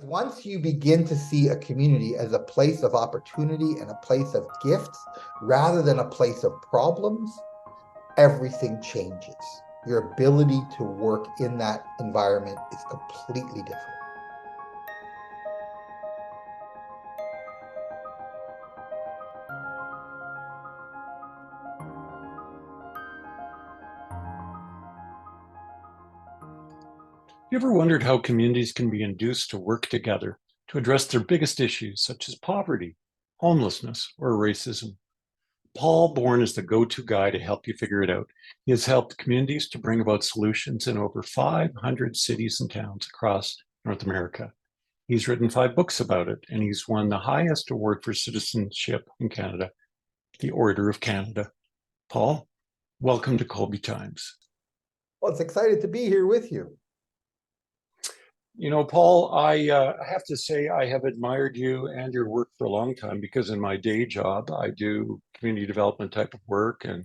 once you begin to see a community as a place of opportunity and a place of gifts rather than a place of problems, everything changes. Your ability to work in that environment is completely different. You ever wondered how communities can be induced to work together to address their biggest issues, such as poverty, homelessness, or racism? Paul Bourne is the go-to guy to help you figure it out. He has helped communities to bring about solutions in over 500 cities and towns across North America. He's written 5 books about it, and he's won the highest award for citizenship in Canada, the Order of Canada. Paul, welcome to Kolbe Times. Well, it's excited to be here with you. You know, Paul, I have to say I have admired you and your work for a long time because in my day job, I do community development type of work and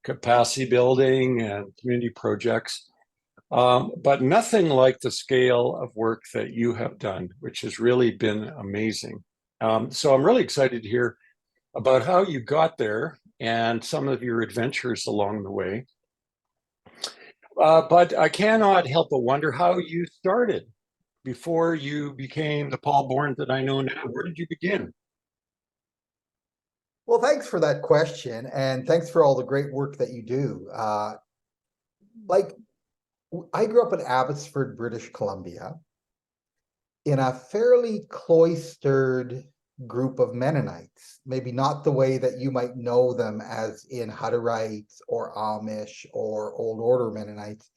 capacity building and community projects, but nothing like the scale of work that you have done, which has really been amazing. So I'm really excited to hear about how you got there and some of your adventures along the way. But I cannot help but wonder how you started before you became the Paul Bourne that I know now. Where did you begin? Well, thanks for that question, and thanks for all the great work that you do. I grew up in Abbotsford, British Columbia, in a fairly cloistered group of Mennonites, maybe not the way that you might know them as in Hutterites or Amish or Old Order Mennonites.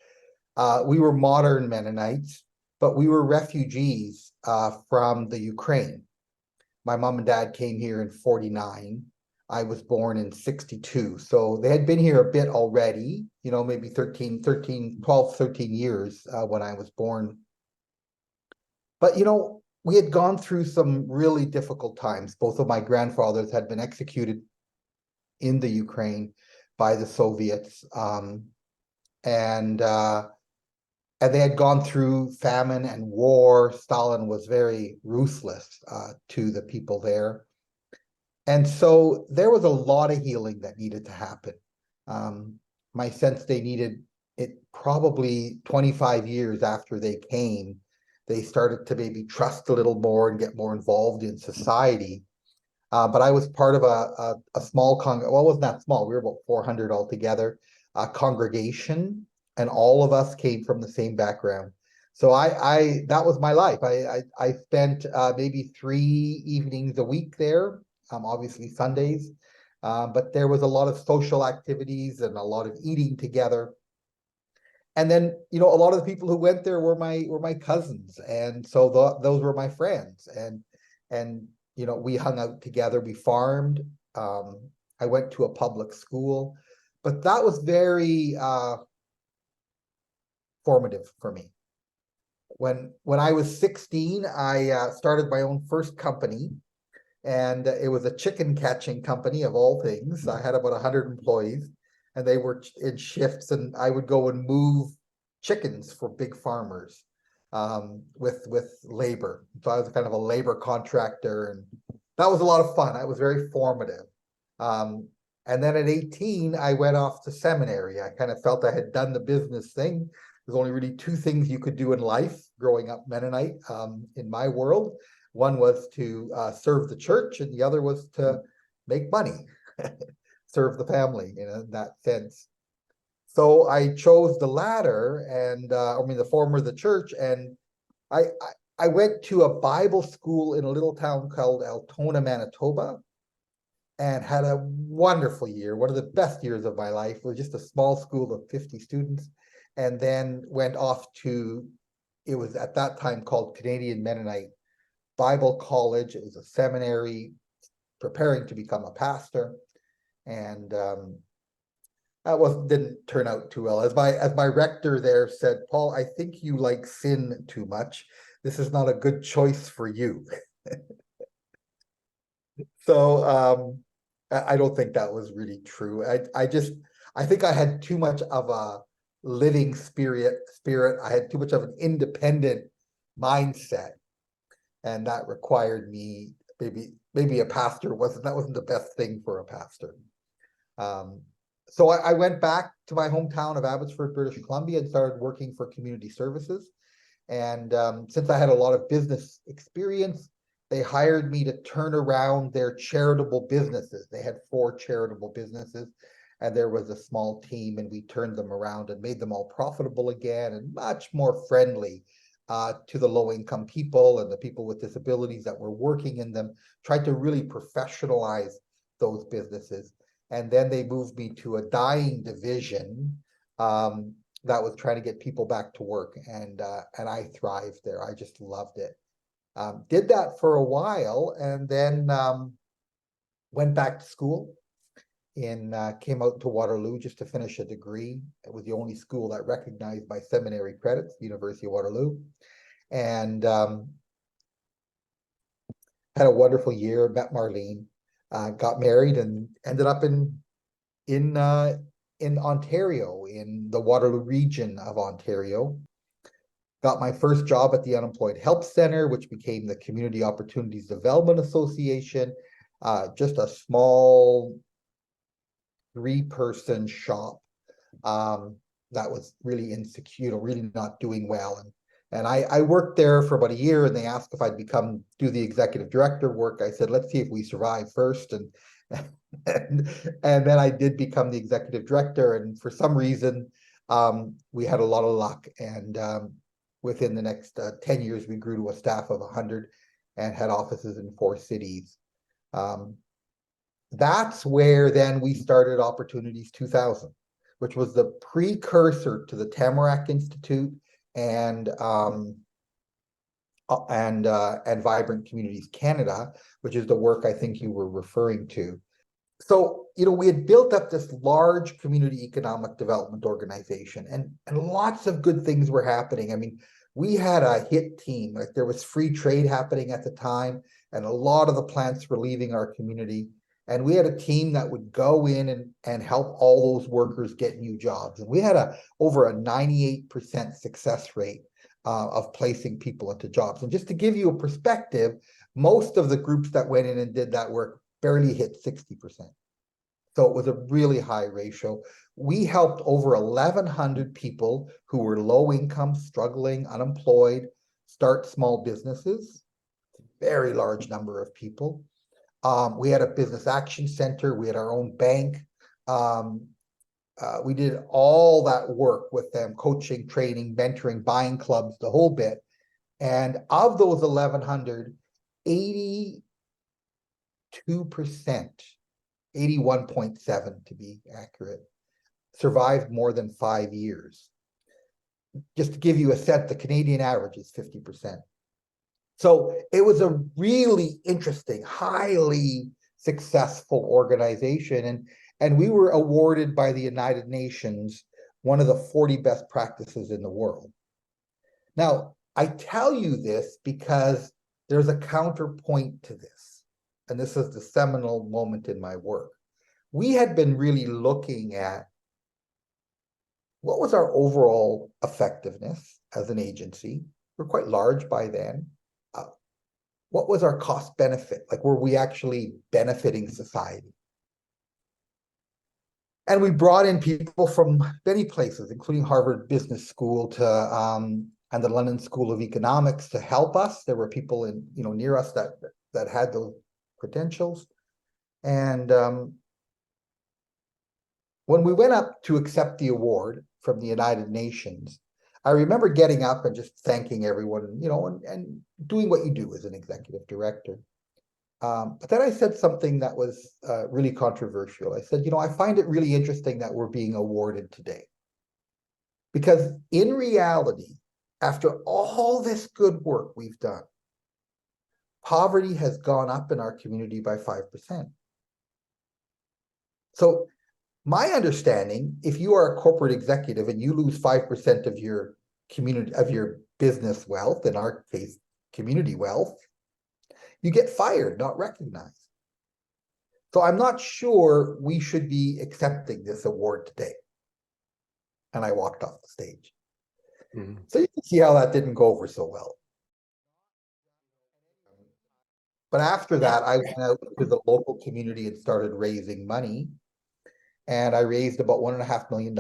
We were modern Mennonites, but we were refugees from the Ukraine. My mom and dad came here in 49. I was born in 62. So they had been here a bit already, maybe 12, 13 years when I was born. But, we had gone through some really difficult times. Both of my grandfathers had been executed in the Ukraine by the Soviets. And they had gone through famine and war. Stalin was very ruthless to the people there. And so there was a lot of healing that needed to happen. My sense they needed it probably 25 years after they came. They started to maybe trust a little more and get more involved in society. But I was part of a small well, it wasn't that small. We were about 400 altogether, a congregation. And all of us came from the same background. So that was my life. I spent maybe 3 evenings a week there, obviously Sundays, but there was a lot of social activities and a lot of eating together. And then, a lot of the people who went there were my cousins, and so those were my friends. And we hung out together. We farmed. I went to a public school, but that was very formative for me. When I was 16, I started my own first company, and it was a chicken catching company of all things. I had about 100 employees, and they were in shifts, and I would go and move chickens for big farmers with labor. So I was kind of a labor contractor, and that was a lot of fun. It was very formative. And then at 18, I went off to seminary. I kind of felt I had done the business thing. There's only really 2 things you could do in life growing up Mennonite in my world. One was to serve the church, and the other was to make money, serve the family in that sense. So I chose the latter, and the former, the church, and I went to a Bible school in a little town called Altona, Manitoba, and had a wonderful year, one of the best years of my life. It was just a small school of 50 students, and then went off to, it was at that time called Canadian Mennonite Bible College. It was a seminary, preparing to become a pastor, and that didn't turn out too well. As my rector there said, "Paul, I think you like sin too much. This is not a good choice for you." So I don't think that was really true. I think I had too much of a living spirit. I had too much of an independent mindset. and that required me, maybe a pastor wasn't the best thing for a pastor. So I went back to my hometown of Abbotsford, British Columbia, and started working for community services. And since I had a lot of business experience, they hired me to turn around their charitable businesses. They had 4 charitable businesses, and there was a small team, and we turned them around and made them all profitable again and much more friendly to the low-income people and the people with disabilities that were working in them, tried to really professionalize those businesses. And then they moved me to a dying division that was trying to get people back to work, and I thrived there. I just loved it. Did that for a while, and then went back to school. Came out to Waterloo just to finish a degree. It was the only school that recognized my seminary credits, the University of Waterloo, and had a wonderful year. Met Marlene, got married, and ended up in Ontario, in the Waterloo region of Ontario. Got my first job at the Unemployed Help Center, which became the Community Opportunities Development Association, just a small 3-person shop that was really insecure, really not doing well. And I worked there for about a year, and they asked if I'd do the executive director work. I said, let's see if we survive first. And then I did become the executive director. And for some reason, we had a lot of luck. And within the next 10 years, we grew to a staff of 100 and had offices in 4 cities. That's where then we started Opportunities 2000, which was the precursor to the Tamarack Institute and Vibrant Communities Canada, which is the work I think you were referring to. So, we had built up this large community economic development organization, and lots of good things were happening. I mean, we had a hit team. Like, there was free trade happening at the time, and a lot of the plants were leaving our community. And we had a team that would go in and help all those workers get new jobs. And we had over a 98% success rate of placing people into jobs. And just to give you a perspective, most of the groups that went in and did that work barely hit 60%. So it was a really high ratio. We helped over 1,100 people who were low income, struggling, unemployed, start small businesses. Very large number of people. We had a business action center. We had our own bank. We did all that work with them, coaching, training, mentoring, buying clubs, the whole bit. And of those 1,100, 82%, 81.7 to be accurate, survived more than 5 years. Just to give you a sense, the Canadian average is 50%. So it was a really interesting, highly successful organization. And we were awarded by the United Nations one of the 40 best practices in the world. Now, I tell you this because there's a counterpoint to this. And this is the seminal moment in my work. We had been really looking at what was our overall effectiveness as an agency. We're quite large by then. What was our cost benefit? Like, were we actually benefiting society? And we brought in people from many places, including Harvard Business School and the London School of Economics to help us. There were people near us that had those credentials. And when we went up to accept the award from the United Nations, I remember getting up and just thanking everyone, and doing what you do as an executive director. But then I said something that was really controversial. I said, I find it really interesting that we're being awarded today. Because in reality, after all this good work we've done, poverty has gone up in our community by 5%. So my understanding, if you are a corporate executive and you lose 5% of your community, of your business wealth, in our case, community wealth, you get fired, not recognized. So I'm not sure we should be accepting this award today. And I walked off the stage. Mm-hmm. So you can see how that didn't go over so well. But after that, I went out to the local community and started raising money. And I raised about $1.5 million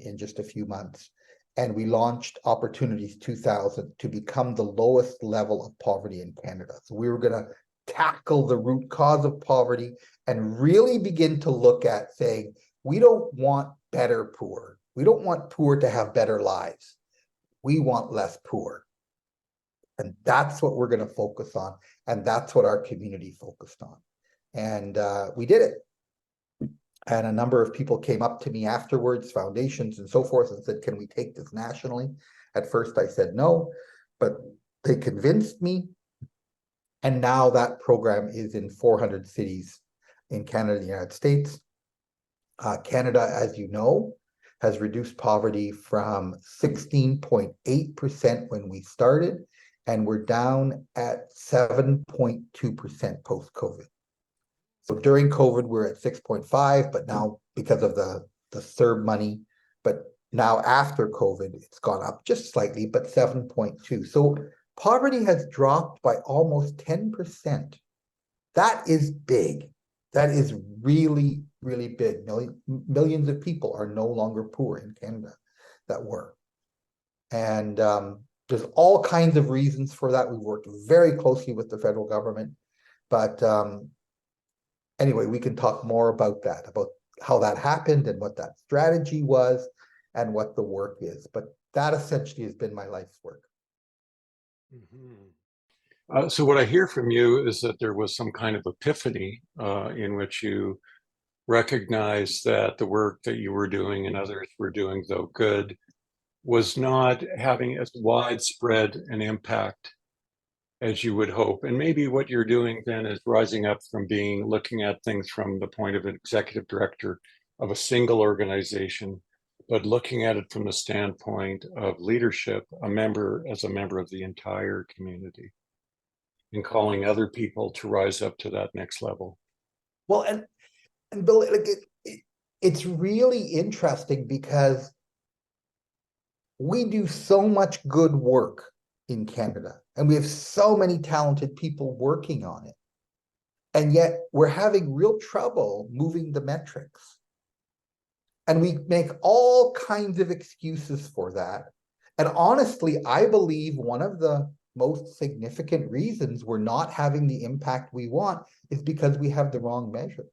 in just a few months. And we launched Opportunities 2000 to become the lowest level of poverty in Canada. So we were going to tackle the root cause of poverty and really begin to look at saying, we don't want better poor. We don't want poor to have better lives. We want less poor. And that's what we're going to focus on. And that's what our community focused on. And we did it. And a number of people came up to me afterwards, foundations and so forth, and said, can we take this nationally? At first I said no, but they convinced me. And now that program is in 400 cities in Canada and the United States. Canada, as you know, has reduced poverty from 16.8% when we started, and we're down at 7.2% post-COVID. So during COVID, we're at 6.5, but now because of the CERB money, but now after COVID, it's gone up just slightly, but 7.2. So poverty has dropped by almost 10%. That is big. That is really, really big. Millions of people are no longer poor in Canada that were. And there's all kinds of reasons for that. We've worked very closely with the federal government, but anyway, we can talk more about that, about how that happened and what that strategy was and what the work is. But that essentially has been my life's work. Mm-hmm. So what I hear from you is that there was some kind of epiphany in which you recognized that the work that you were doing and others were doing, though good, was not having as widespread an impact as you would hope. And maybe what you're doing then is rising up from looking at things from the point of an executive director of a single organization, but looking at it from the standpoint of leadership, as a member of the entire community, and calling other people to rise up to that next level. Well, and Bill, like it's really interesting because we do so much good work in Canada, and we have so many talented people working on it. And yet we're having real trouble moving the metrics. And we make all kinds of excuses for that. And honestly, I believe one of the most significant reasons we're not having the impact we want is because we have the wrong measure.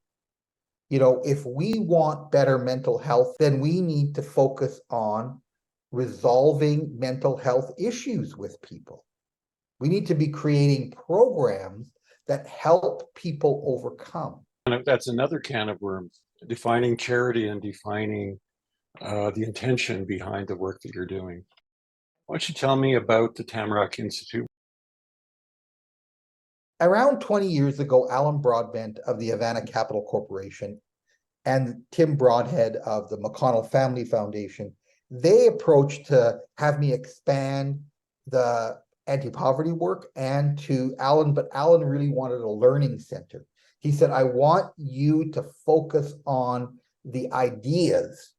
You know, if we want better mental health, then we need to focus on resolving mental health issues with people. We need to be creating programs that help people overcome. And that's another can of worms, defining charity and defining the intention behind the work that you're doing. Why don't you tell me about the Tamarack Institute? Around 20 years ago, Alan Broadbent of the Havana Capital Corporation and Tim Broadhead of the McConnell Family Foundation, they approached to have me expand the anti-poverty work and to Alan, but Alan really wanted a learning center. He said, I want you to focus on the ideas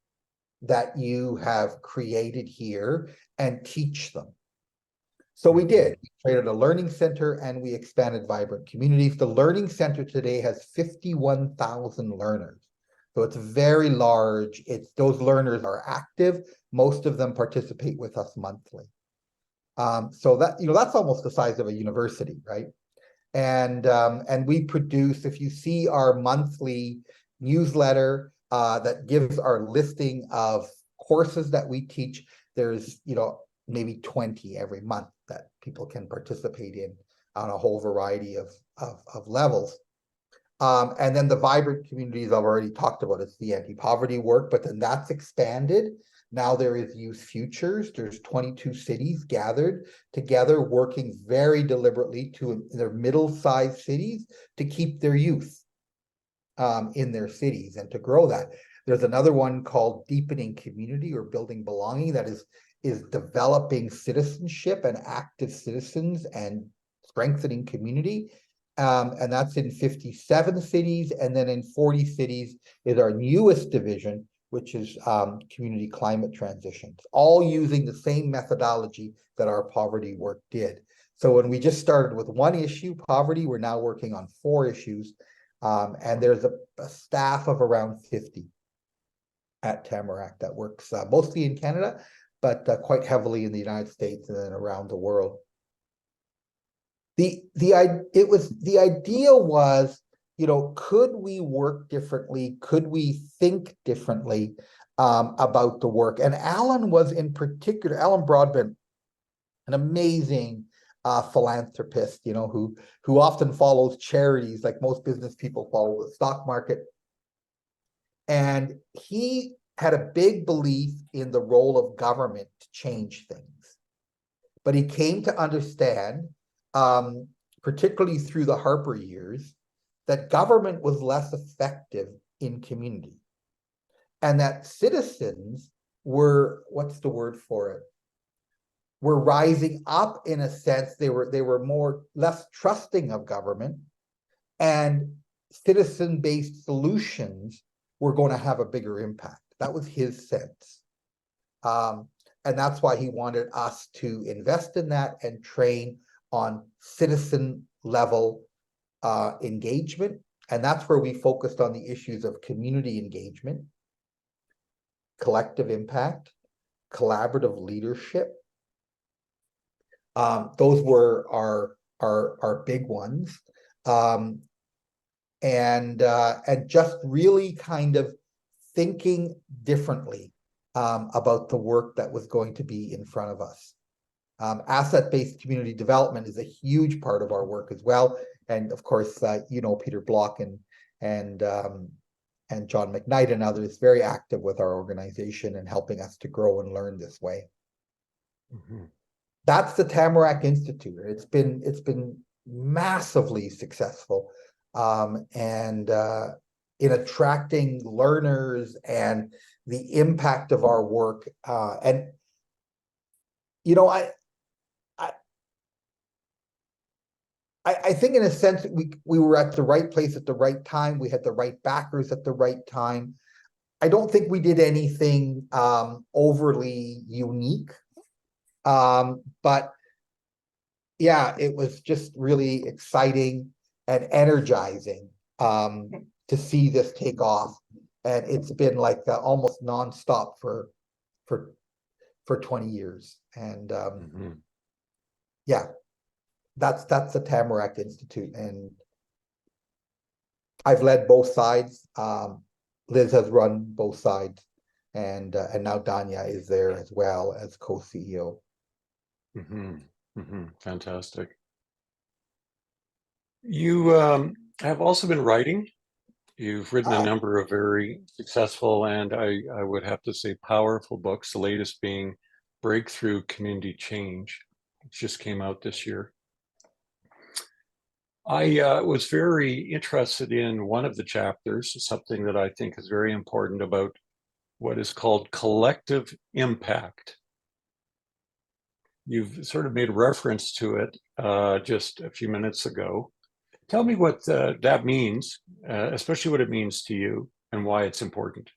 that you have created here and teach them. So we did. We created a learning center and we expanded Vibrant Communities. The learning center today has 51,000 learners. So it's very large. Those learners are active. Most of them participate with us monthly. So that's almost the size of a university, right? And we produce, if you see our monthly newsletter that gives our listing of courses that we teach, there's maybe 20 every month that people can participate in on a whole variety of levels. And then the Vibrant Communities I've already talked about. It's the anti-poverty work, but then that's expanded. Now there is Youth Futures. There's 22 cities gathered together, working very deliberately to their middle-sized cities to keep their youth in their cities and to grow that. There's another one called Deepening Community or Building Belonging that is developing citizenship and active citizens and strengthening community. And that's in 57 cities. And then in 40 cities is our newest division, which is community climate transitions, all using the same methodology that our poverty work did. So when we just started with one issue, poverty, we're now working on 4 issues. And there's a staff of around 50 at Tamarack that works mostly in Canada, but quite heavily in the United States and then around the world. The idea was, could we work differently? Could we think differently about the work? And Alan was in particular, Alan Broadbent, an amazing philanthropist, who often follows charities like most business people follow the stock market. And he had a big belief in the role of government to change things. But he came to understand, particularly through the Harper years, that government was less effective in community. And that citizens were, what's the word for it? Were rising up in a sense. They were less trusting of government, and citizen-based solutions were going to have a bigger impact. That was his sense. And that's why he wanted us to invest in that and train on citizen level engagement. And that's where we focused on the issues of community engagement, collective impact, collaborative leadership. Those were our big ones. And just really kind of thinking differently about the work that was going to be in front of us. Asset-based community development is a huge part of our work as well. And of course, Peter Block and John McKnight and others very active with our organization and helping us to grow and learn this way. Mm-hmm. That's the Tamarack Institute. It's been massively successful, and in attracting learners and the impact of our work. And I think in a sense we were at the right place at the right time. We had the right backers at the right time. I don't think we did anything overly unique. But yeah, it was just really exciting and energizing to see this take off. And it's been like almost nonstop for 20 years. And mm-hmm. Yeah, that's the Tamarack Institute. And I've led both sides. Liz has run both sides. And now Danya is there as well as co-CEO. Mm-hmm. Mm-hmm. Fantastic. You have also been writing. You've written a number of very successful and I would have to say powerful books, the latest being Breakthrough Community Change, which just came out this year. I was very interested in one of the chapters, something that I think is very important about what is called collective impact. You've sort of made reference to it just a few minutes ago. Tell me what that means, especially what it means to you and why it's important.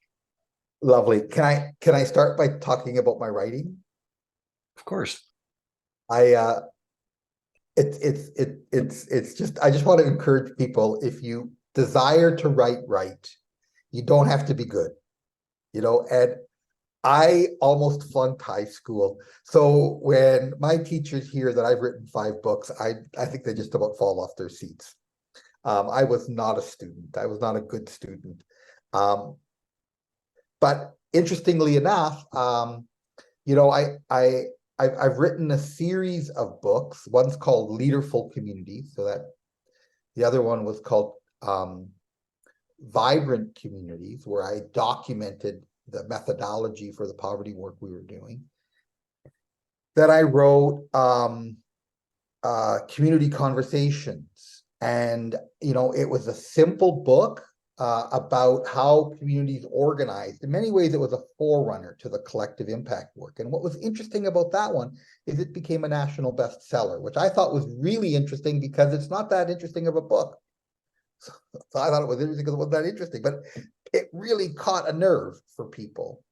Lovely. Can I start by talking about my writing? Of course. It's just, I just want to encourage people, if you desire to write, you don't have to be good, and I almost flunked high school. So when my teachers hear that I've written 5 books, I think they just about fall off their seats. I was not a student. I was not a good student. But interestingly enough, I've written a series of books. One's called Leaderful Communities, so that the other one was called Vibrant Communities, where I documented the methodology for the poverty work we were doing. Then I wrote Community Conversations, and it was a simple book about how communities organized. In many ways, it was a forerunner to the collective impact work. And what was interesting about that one is it became a national bestseller, which I thought was really interesting because it's not that interesting of a book. So I thought it was interesting because it wasn't that interesting, but it really caught a nerve for people.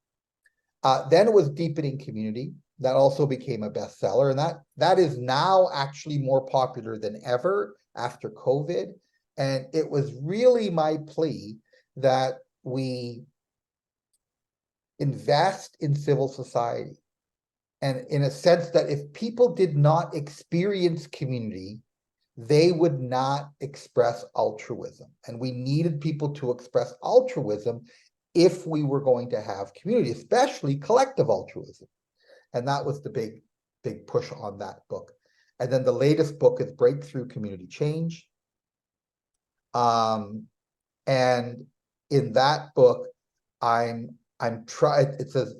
Then it was Deepening Community, That also became a bestseller, and that is now actually more popular than ever after COVID. And it was really my plea that we invest in civil society. And in a sense that if people did not experience community, they would not express altruism. And we needed people to express altruism if we were going to have community, especially collective altruism. And that was the big push on that book. And then the latest book is Breakthrough Community Change. And in that book, it says,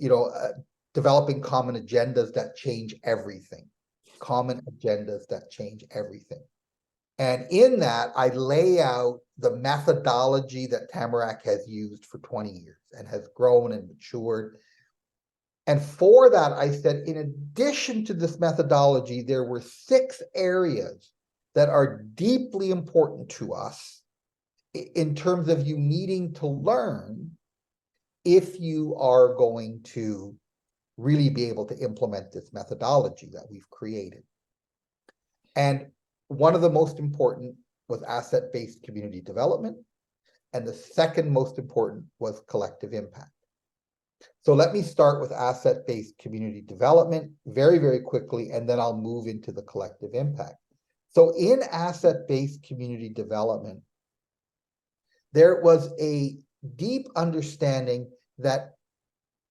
developing common agendas that change everything. Common agendas that change everything. And in that, I lay out the methodology that Tamarack has used for 20 years and has grown and matured. And for that, I said, in addition to this methodology, there were 6 areas that are deeply important to us in terms of you needing to learn if you are going to really be able to implement this methodology that we've created. And one of the most important was asset-based community development. And the second most important was collective impact. So let me start with asset-based community development very, very quickly, and then I'll move into the collective impact. So in asset-based community development, there was a deep understanding that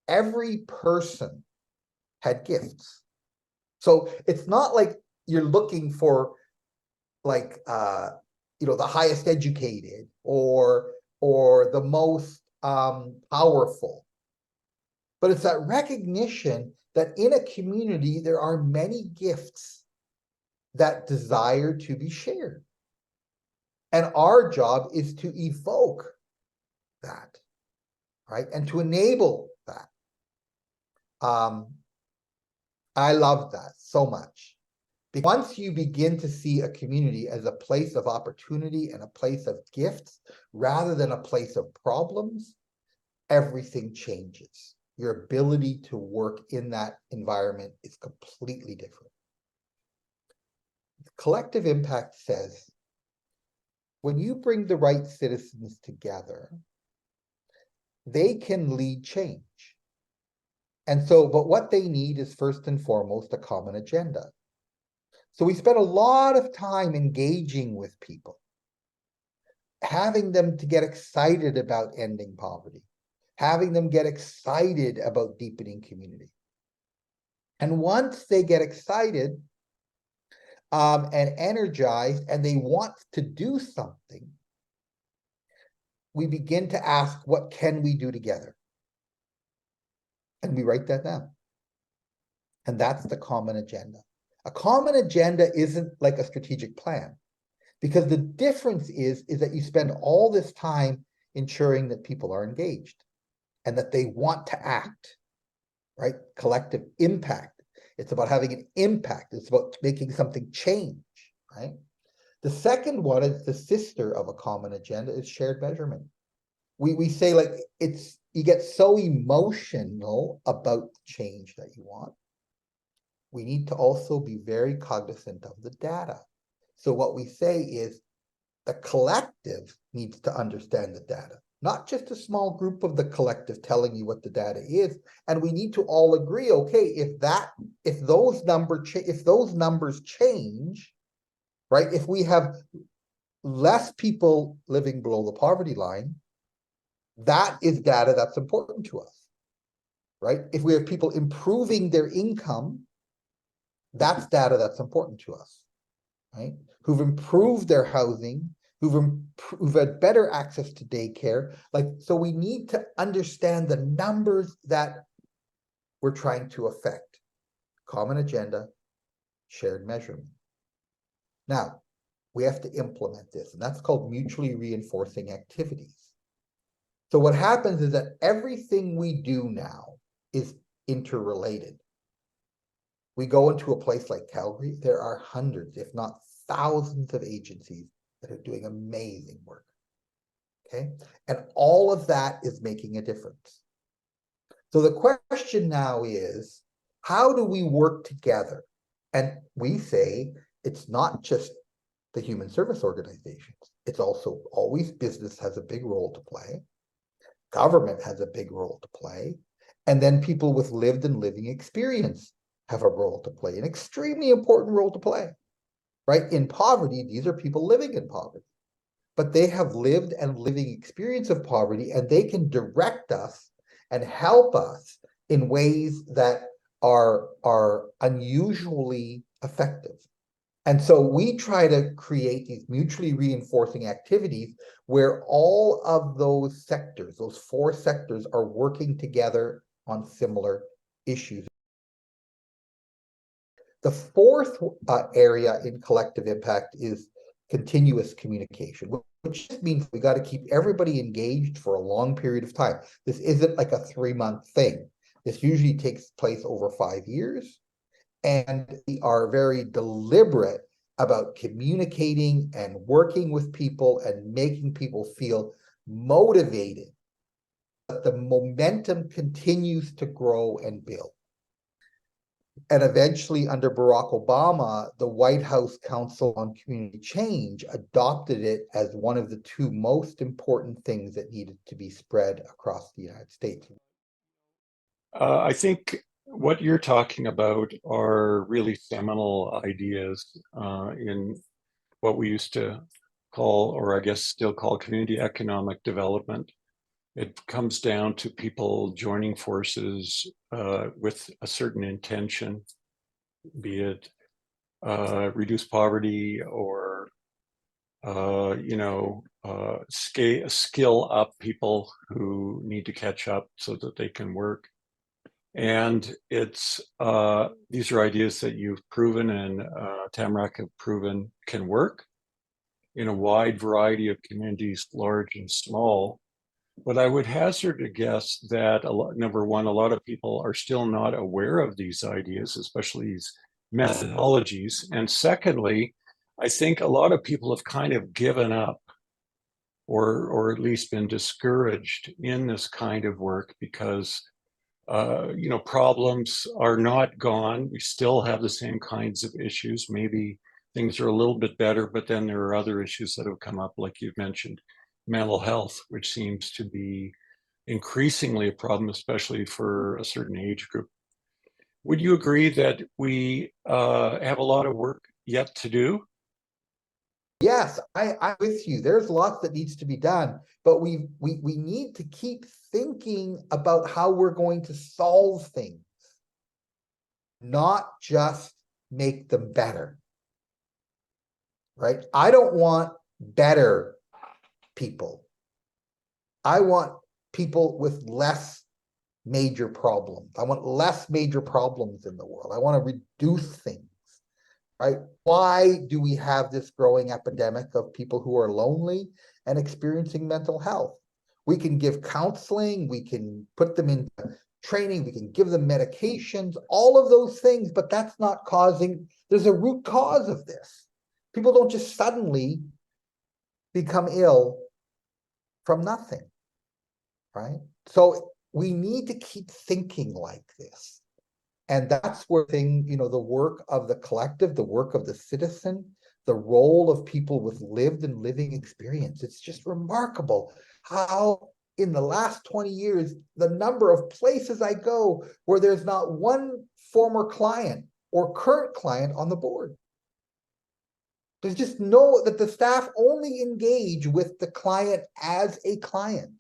every person had gifts. So it's not like you're looking for the highest educated or the most powerful. But it's that recognition that in a community, there are many gifts that desire to be shared. And our job is to evoke that, right? And to enable that. I love that so much. Because once you begin to see a community as a place of opportunity and a place of gifts, rather than a place of problems, everything changes. Your ability to work in that environment is completely different. Collective impact says, when you bring the right citizens together, they can lead change. And so, but what they need is first and foremost a common agenda. So we spent a lot of time engaging with people, having them to get excited about ending poverty, having them get excited about deepening community. And once they get excited and energized and they want to do something, we begin to ask, what can we do together? And we write that down. And that's the common agenda. A common agenda isn't like a strategic plan, because the difference is that you spend all this time ensuring that people are engaged and that they want to act, right? Collective impact. It's about having an impact. It's about making something change, right? The second one is the sister of a common agenda is shared measurement. We say you get so emotional about the change that you want. We need to also be very cognizant of the data. So what we say is the collective needs to understand the data, not just a small group of the collective telling you what the data is. And we need to all agree, okay, if those numbers change, right? If we have less people living below the poverty line, that is data that's important to us, right? If we have people improving their income, that's data that's important to us, right? Who've improved their housing, who've had better access to daycare. So we need to understand the numbers that we're trying to affect. Common agenda, shared measurement. Now, we have to implement this, and that's called mutually reinforcing activities. So what happens is that everything we do now is interrelated. We go into a place like Calgary, there are hundreds, if not thousands of agencies that are doing amazing work, okay? And all of that is making a difference. So the question now is, How do we work together? And we say it's not just the human service organizations. It's also always business has a big role to play. Government has a big role to play. And then people with lived and living experience have a role to play, an extremely important role to play, right? In poverty, these are people living in poverty, but they have lived and living experience of poverty, and they can direct us and help us in ways that are unusually effective. And so we try to create these mutually reinforcing activities where all of those sectors, those four sectors, are working together on similar issues. The fourth area in collective impact is continuous communication, which just means we got to keep everybody engaged for a long period of time. This isn't like a 3-month thing. This usually takes place over 5 years. And we are very deliberate about communicating and working with people and making people feel motivated. But the momentum continues to grow and build. And eventually, under Barack Obama, the White House Council on Community Change adopted it as one of the two most important things that needed to be spread across the United States. I think what you're talking about are really seminal ideas in what we used to call, or I guess still call, community economic development. It comes down to people joining forces with a certain intention, be it reduce poverty or skill up people who need to catch up so that they can work. And it's these are ideas that you've proven and Tamarack have proven can work in a wide variety of communities, large and small. But I would hazard a guess that number one, a lot of people are still not aware of these ideas, especially these methodologies. And secondly, I think a lot of people have kind of given up or at least been discouraged in this kind of work because problems are not gone. We still have the same kinds of issues. Maybe things are a little bit better, but then there are other issues that have come up, like you've mentioned, mental health, which seems to be increasingly a problem, especially for a certain age group. Would you agree that we have a lot of work yet to do? Yes, I'm with you. There's lots that needs to be done, but we need to keep thinking about how we're going to solve things, not just make them better. Right? I don't want better people. I want people with less major problems. I want less major problems in the world. I want to reduce things. Right? Why do we have this growing epidemic of people who are lonely and experiencing mental health? We can give counseling, we can put them in training, we can give them medications, all of those things, but that's not causing, there's a root cause of this. People don't just suddenly become ill from nothing, right? So we need to keep thinking like this. And that's where the work of the collective, the work of the citizen, the role of people with lived and living experience. It's just remarkable how in the last 20 years, the number of places I go where there's not one former client or current client on the board. There's just that the staff only engage with the client as a client,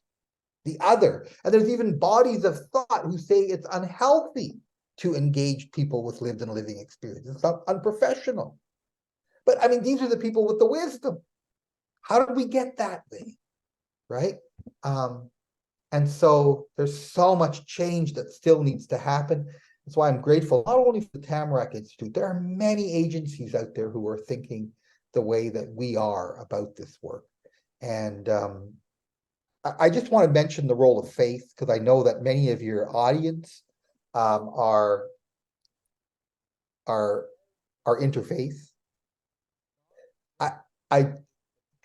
the other. And there's even bodies of thought who say it's unhealthy to engage people with lived and living experience. It's not unprofessional. But I mean, these are the people with the wisdom. How did we get that way? Right? And so there's so much change that still needs to happen. That's why I'm grateful, not only for the Tamarack Institute, there are many agencies out there who are thinking the way that we are about this work. And I just want to mention the role of faith, because I know that many of your audience are interfaith. I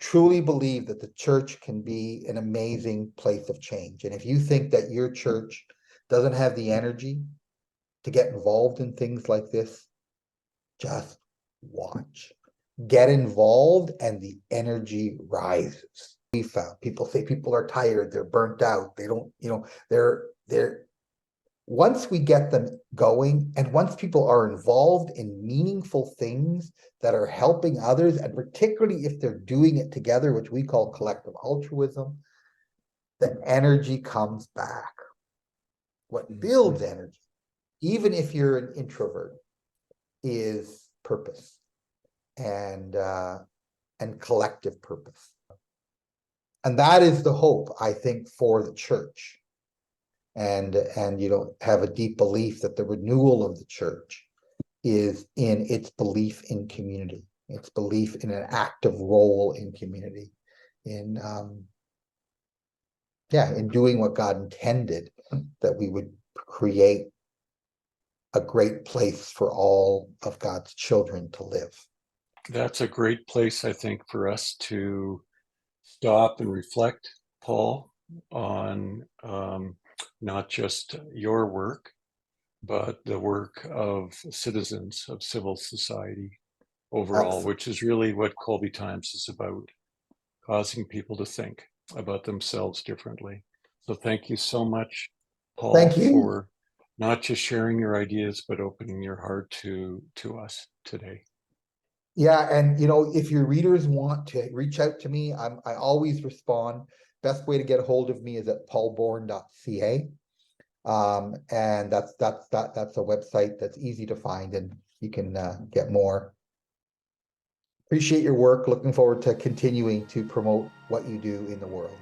truly believe that the church can be an amazing place of change. And if you think that your church doesn't have the energy to get involved in things like this, just watch. Get involved and the energy rises. We found people say people are tired, they're burnt out, they don't, they're once we get them going, and once people are involved in meaningful things that are helping others, and particularly if they're doing it together, which we call collective altruism, the energy comes back. What builds energy, even if you're an introvert, is purpose and collective purpose. And that is the hope, I think, for the church. And have a deep belief that the renewal of the church is in its belief in community, its belief in an active role in community, in doing what God intended, that we would create a great place for all of God's children to live. That's a great place, I think, for us to stop and reflect, Paul, on not just your work, but the work of citizens of civil society overall, which is really what Kolbe Times is about, causing people to think about themselves differently. So thank you so much, Paul, for not just sharing your ideas, but opening your heart to us today. Yeah, and if your readers want to reach out to me, I always respond. Best way to get a hold of me is at paulborn.ca. And that's a website that's easy to find, and you can get more. Appreciate your work. Looking forward to continuing to promote what you do in the world.